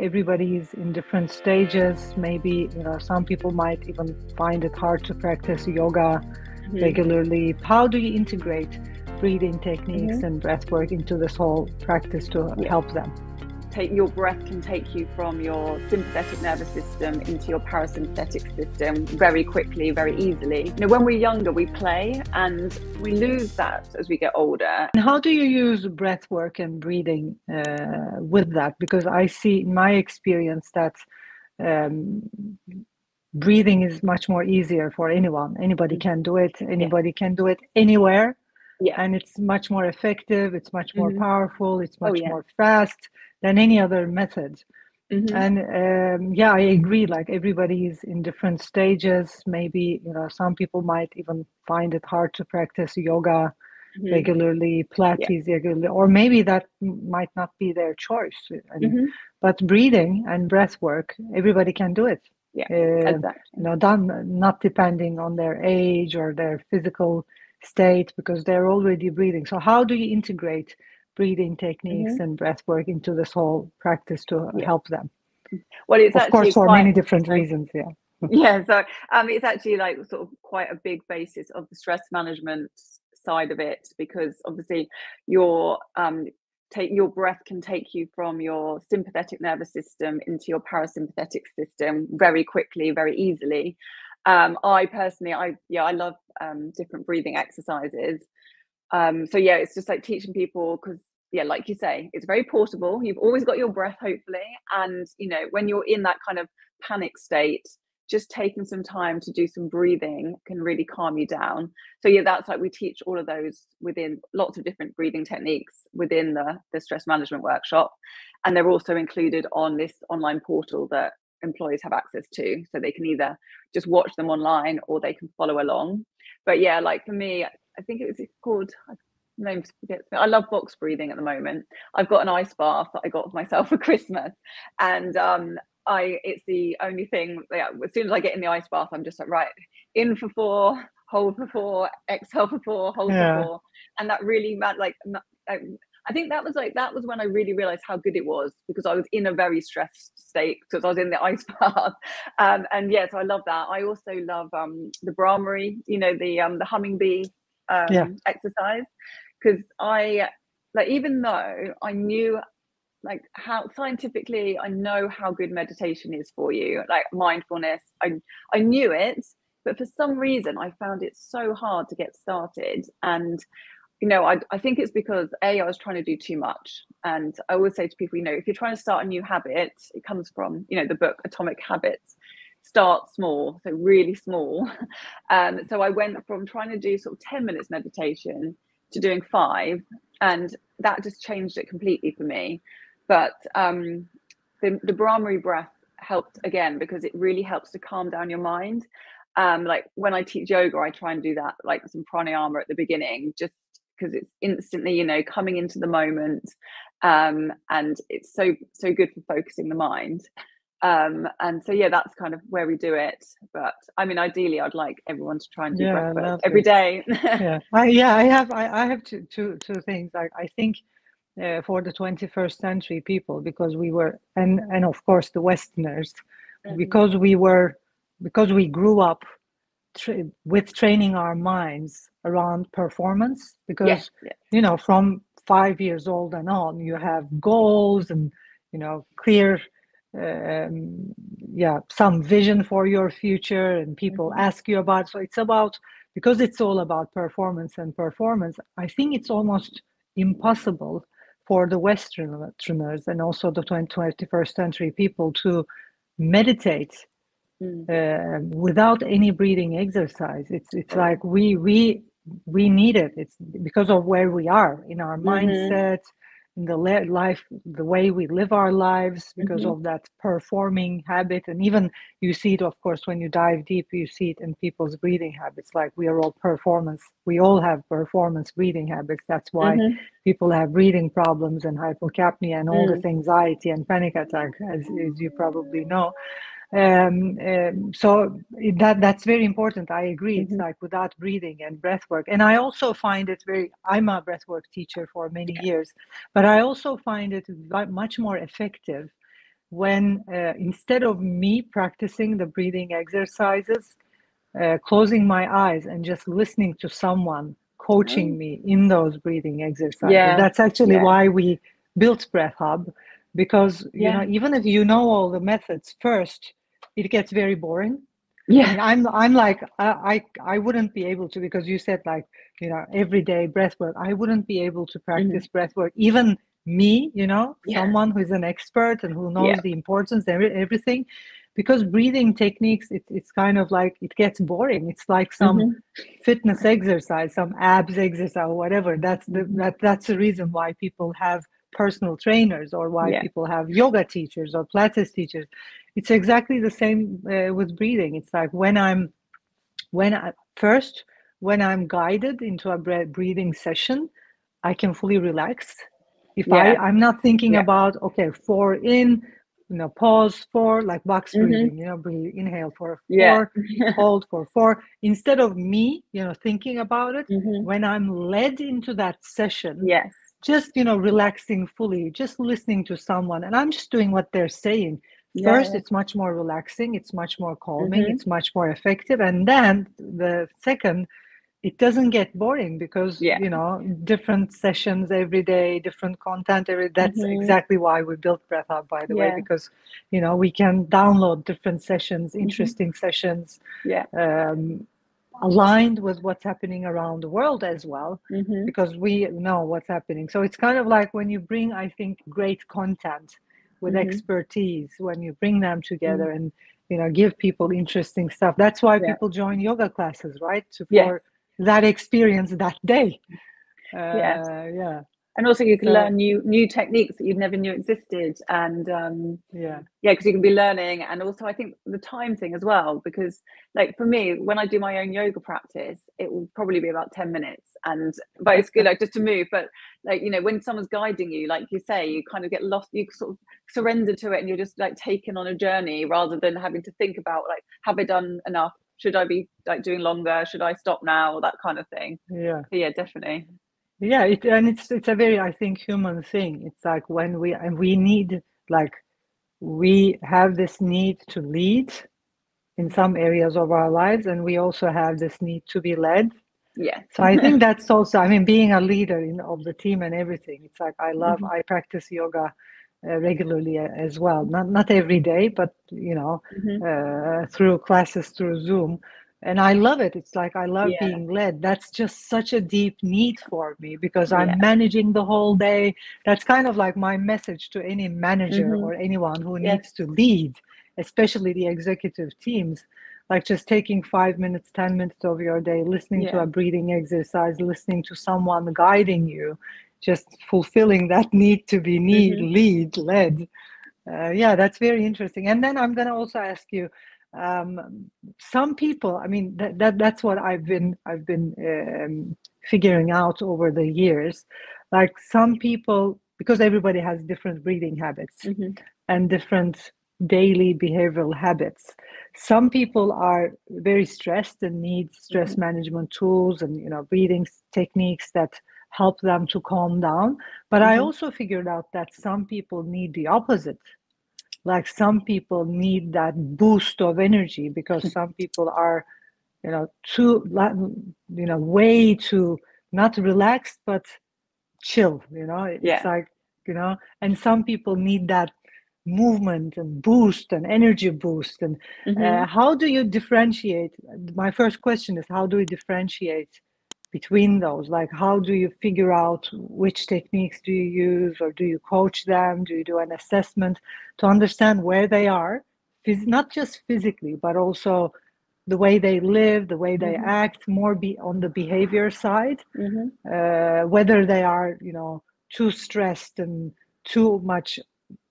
everybody is in different stages. Maybe, some people might even find it hard to practice yoga regularly. How do you integrate breathing techniques and breath work into this whole practice to help them? Your breath can take you from your sympathetic nervous system into your parasympathetic system very quickly, very easily. When we're younger, we play and we lose that as we get older. And how do you use breath work and breathing with that? Because I see in my experience that breathing is much more easier for anyone. Anybody can do it. Anybody can do it anywhere. And it's much more effective. It's much more powerful. It's much more fast than any other method. And I agree, like everybody is in different stages. Maybe, some people might even find it hard to practice yoga regularly, Pilates regularly, or maybe that might not be their choice. But breathing and breath work, everybody can do it. Exactly. Not depending on their age or their physical state, because they're already breathing. So how do you integrate breathing techniques and breath work into this whole practice to help them? Well, it's of course for many different reasons. So it's actually like sort of quite a big basis of the stress management side of it, because obviously your breath can take you from your sympathetic nervous system into your parasympathetic system very quickly, very easily. I personally, I love different breathing exercises. It's just like teaching people, because like you say, it's very portable. You've always got your breath, hopefully, and when you're in that kind of panic state, just taking some time to do some breathing can really calm you down. So that's like we teach all of those within lots of different breathing techniques within the stress management workshop, and they're also included on this online portal that employees have access to, so they can either just watch them online or they can follow along. But like for me, I think it was called, name forgets me. I love box breathing at the moment. I've got an ice bath that I got for myself for Christmas, and it's the only thing. As soon as I get in the ice bath, I'm just like, right, in for 4, hold for 4, exhale for 4, hold for 4, and that really I think that was when I really realized how good it was, because I was in a very stressed state because I was in the ice bath. So I love that. I also love the Brahmari, the humming bee exercise, because even though I knew how scientifically I know how good meditation is for you, like mindfulness, I knew it, but for some reason I found it so hard to get started. And I think it's because I was trying to do too much. And I always say to people, if you're trying to start a new habit, it comes from, the book Atomic Habits. Start small, so really small. So I went from trying to do sort of 10 minutes meditation to doing 5, and that just changed it completely for me. But the Brahmari breath helped again, because it really helps to calm down your mind. Like when I teach yoga, I try and do that, like some pranayama at the beginning, just because it's instantly, coming into the moment, and it's so good for focusing the mind. That's kind of where we do it. But I mean, ideally, I'd like everyone to try and do breath work every day. I have two things. I think for the 21st century people, because we were, and of course the Westerners, because we grew up with training our minds around performance, because from 5 years old and on, you have goals and clear some vision for your future, and people ask you about. So it's about, because it's all about performance, I think it's almost impossible for the Westerners and also the 21st century people to meditate without any breathing exercise. It's like we need it. It's because of where we are in our mindset, in the life, the way we live our lives, because of that performing habit. And even you see it, of course, when you dive deep, you see it in people's breathing habits. Like we all have performance breathing habits. That's why people have breathing problems and hypocapnia and all this anxiety and panic attack, as you probably know. So that's very important. I agree. It's like without breathing and breath work. And I also find it I'm a breath work teacher for many years, but I also find it much more effective when instead of me practicing the breathing exercises, closing my eyes and just listening to someone coaching me in those breathing exercises. Yeah. That's actually Yeah. why we built Breath Hub, because you know, Yeah. even if you know all the methods, first it gets very boring. I Yeah. mean, I'm like I wouldn't be able to, because you said like, you know, everyday breath work. I wouldn't be able to practice breath work. Even me, you know, Yeah. someone who's an expert and who knows Yeah. the importance of everything, because breathing techniques, it's kind of like it gets boring. It's like some fitness exercise, some abs exercise, or whatever. That's the reason why people have personal trainers, or why Yeah. people have yoga teachers or Pilates teachers. It's exactly the same with breathing. It's like when I'm guided into a breathing session, I can fully relax. If Yeah. I'm not thinking Yeah. about, okay, 4 in, you know, pause 4, like box breathing, you know, breathe, inhale for 4, hold for 4. Instead of me, you know, thinking about it, when I'm led into that session, Yes. just, you know, relaxing fully, just listening to someone, and I'm just doing what they're saying. Yeah. First, it's much more relaxing, it's much more calming, it's much more effective. And then the second, it doesn't get boring, because Yeah. you know, different sessions every day, different content every. That's exactly why we built Breath Hub, by the way, Yeah. because you know, we can download different sessions, interesting sessions, Yeah. aligned with what's happening around the world as well, because we know what's happening. So it's kind of like when you bring, I think, great content with expertise, when you bring them together and, you know, give people interesting stuff. That's why Yeah. people join yoga classes, right? Yes. For that experience that day. Yes. Yeah. And also you can So learn new techniques that you never knew existed. And yeah. because you can be learning. And also I think the time thing as well, because like for me, when I do my own yoga practice, it will probably be about 10 minutes, but it's good, like, just to move. But like, you know, when someone's guiding you, like you say, you kind of get lost, you sort of surrender to it, and you're just like taken on a journey, rather than having to think about like, have I done enough? Should I be like doing longer? Should I stop now? That kind of thing. Yeah. So yeah, definitely. Yeah, it's a very, I think, human thing. It's like when we need, like, we have this need to lead in some areas of our lives, and we also have this need to be led. Yeah. So I think that's also, I mean, being a leader of the team and everything. It's like I practice yoga regularly as well. Not every day, but you know, through classes, through Zoom. And I love it. It's like I love Yeah. being led. That's just such a deep need for me, because Yeah. I'm managing the whole day. That's kind of like my message to any manager or anyone who needs to lead, especially the executive teams. Like just taking 5 minutes, 10 minutes of your day, listening to a breathing exercise, listening to someone guiding you, just fulfilling that need to be led. Yeah, that's very interesting. And then I'm going to also ask you, some people, I mean, that's what I've been figuring out over the years. Like some people, because everybody has different breathing habits and different daily behavioral habits. Some people are very stressed and need stress management tools and, you know, breathing techniques that help them to calm down. But I also figured out that some people need the opposite. Like some people need that boost of energy, because some people are, you know, too, you know, way too not relaxed but chill. You know, it's Yeah. like, you know, and some people need that movement and boost and energy boost. And how do you differentiate? My first question is, how do we differentiate between those? Like, how do you figure out which techniques do you use, or do you coach them? Do you do an assessment to understand where they are, not just physically, but also the way they live, the way they act, more be on the behavior side, whether they are, you know, too stressed and too much,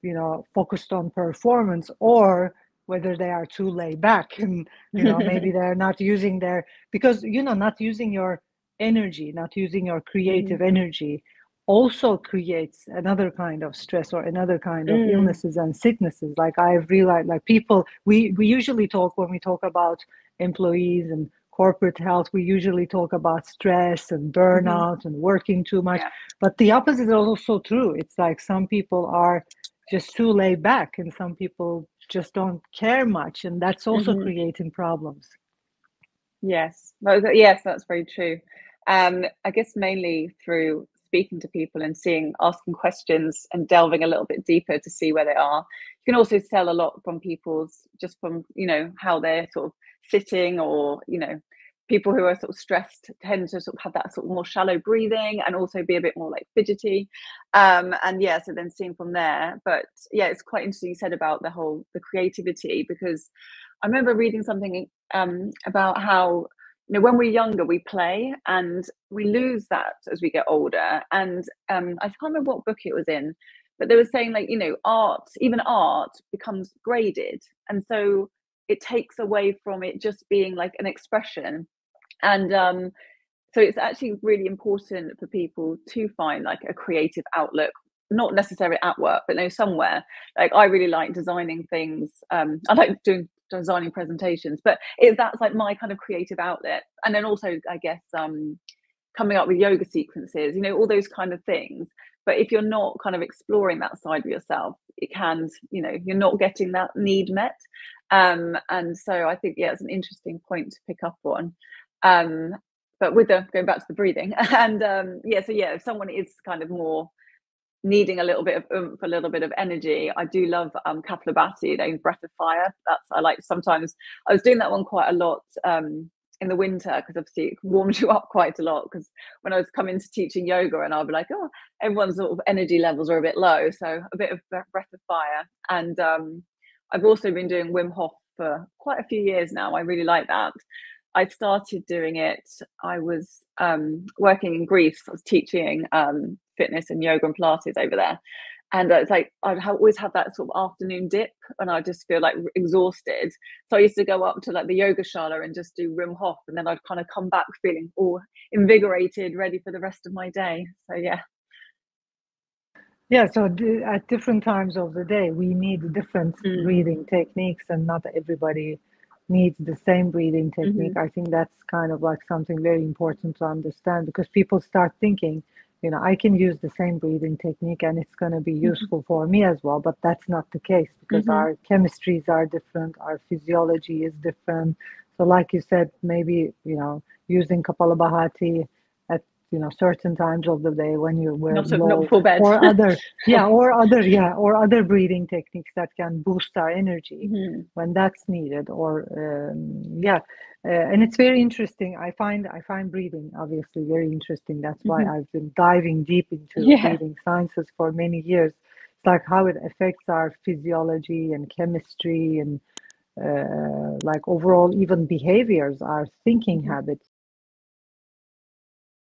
you know, focused on performance, or whether they are too laid back and, you know, maybe they're not using their, because, you know, not using your energy, not using your creative energy also creates another kind of stress or another kind of illnesses and sicknesses. Like I've realized, like people, we usually talk, when we talk about employees and corporate health, we usually talk about stress and burnout and working too much. Yeah. But the opposite is also true. It's like some people are just too laid back, and some people just don't care much, and that's also Mhm. creating problems. Yes. Well, yes, that's very true. I guess mainly through speaking to people and asking questions and delving a little bit deeper to see where they are. You can also tell a lot from people's, just from, how they're sort of sitting, or, people who are sort of stressed tend to sort of have that sort of more shallow breathing and also be a bit more like fidgety. And yeah, so then seeing from there. But yeah, it's quite interesting you said about the creativity, because I remember reading something about how, when we're younger we play and we lose that as we get older. And I can't remember what book it was in, but they were saying, like, even art becomes graded, and so it takes away from it just being like an expression. And so it's actually really important for people to find like a creative outlook, not necessarily at work, but somewhere. Like, I really like designing things. I like designing presentations, but that's like my kind of creative outlet. And then also, I guess, coming up with yoga sequences, all those kind of things. But if you're not kind of exploring that side of yourself, it can, you're not getting that need met. And so I think, yeah, it's an interesting point to pick up on. But with going back to the breathing, and yeah, so yeah, if someone is kind of more needing a little bit of oomph, a little bit of energy, I do love Kapalabhati, Breath of Fire. I like, sometimes I was doing that one quite a lot in the winter, because obviously it warms you up quite a lot. Because when I was coming to teaching yoga, and I'll be like, oh, everyone's sort of energy levels are a bit low, so a bit of Breath of Fire. And I've also been doing Wim Hof for quite a few years now. I really like that. I started doing it. I was working in Greece. I was teaching fitness and yoga and Pilates over there. And it's like, I'd always have that sort of afternoon dip, and I just feel like exhausted. So I used to go up to like the yoga shala and just do Wim Hof, and then I'd kind of come back feeling all invigorated, ready for the rest of my day. So yeah. Yeah, so at different times of the day, we need different breathing techniques, and not everybody needs the same breathing technique. I think that's kind of like something very important to understand, because people start thinking, I can use the same breathing technique and it's going to be useful for me as well. But that's not the case, because our chemistries are different, our physiology is different. So like you said, maybe, using Kapalabhati at certain times of the day when you were Not low, before bed. or other breathing techniques that can boost our energy when that's needed. Or and it's very interesting. I find breathing obviously very interesting. That's why I've been diving deep into breathing sciences for many years. It's like how it affects our physiology and chemistry, and like overall even behaviors, our thinking habits.